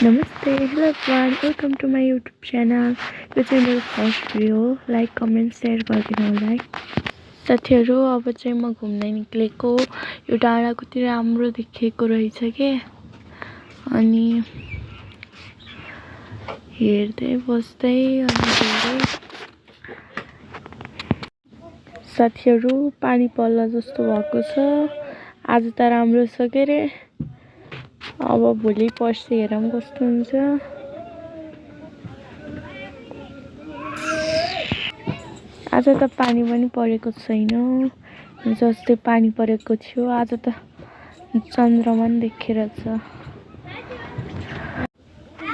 नमस्ते, hello everyone, welcome to my YouTube channel. यो चाहिँ मेरो फर्स्ट भिडियो हो. लाइक कमेन्ट सेयर गरिदिनु होला है साथीहरू. अब चाहिँ म घुम्दै निक्लेको. यो डाँडा कति राम्रो देखिएको रहेछ के. अनि हेर्दै बस्दै अनि साथीहरू पानी पर्ला जस्तो भएको छ. आज त राम्रो छ के रे. अब भोलि पर्सि हेरौँ कस्तो हुन्छ. आज त पानी पनि परेको छैन. जस्तै पानी परेको थियो. आज त चन्द्रमा पनि देखेर छ.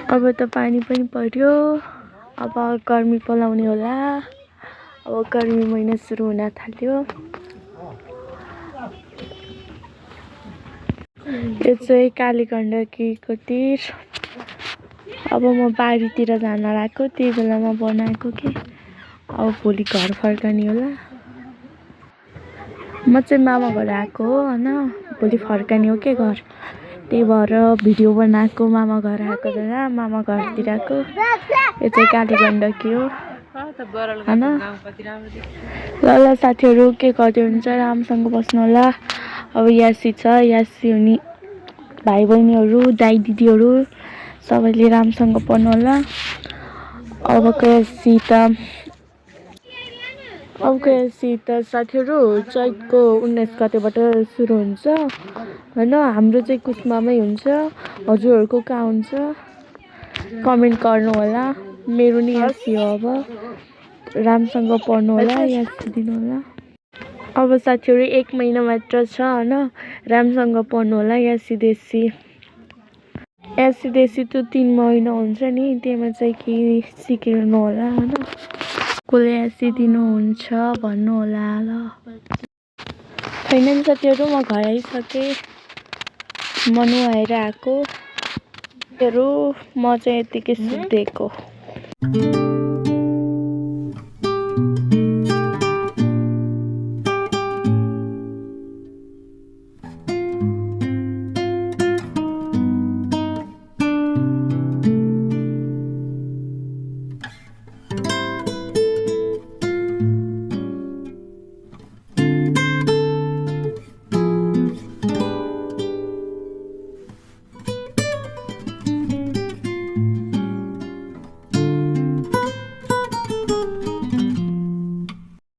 अब त पानी पनि पर्यो. अब गर्मी पलाउने होला. अब गर्मी महिना सुरु हुन थाल्यो. यो चाहिँ काली गण्डकीको तीर. अब म बारीतिर जान लागेको. त्यही बेलामा बनाएको कि. अब भोलि घर फर्कने होला. म चाहिँ मामा घर आएको हो हैन. भोलि फर्कने हो के घर. त्यही भएर भिडियो बनाएको. मामा घर आएको बेला मामा घरतिर आएको. यो चाहिँ काली गण्डकी हो हैन. ल साथीहरू के गर्दै हुन्छ राम्रोसँग बस्नु होला. अब यासी छ. यासी हुने भाइ बहिनीहरू दाइ दिदीहरू सबैले राम्रोसँग पढ्नु होला. अबको यासी त साथीहरू चैतको 19 गतेबाट सुरु हुन्छ हैन. हाम्रो चाहिँ कुसमामै हुन्छ. हजुरहरूको कहाँ हुन्छ कमेन्ट गर्नु होला. मेरो नि यासी हो. अब राम्रोसँग पढ्नु होला. यासी दिनु होला. अब साथीहरू 1 महिना मात्र छ हैन. राम्रोसँग पढ्नु होला. यासी देशी त 3 महिना हुन्छ नि. त्यसमा चाहिँ के सिकिरहनु होला हैन. कसले यासी दिनुहुन्छ भन्नु होला ल. छैन साथीहरू म घर आइसकेँ. म नुहाएर आएको. म चाहिँ यतिकै सुतेको.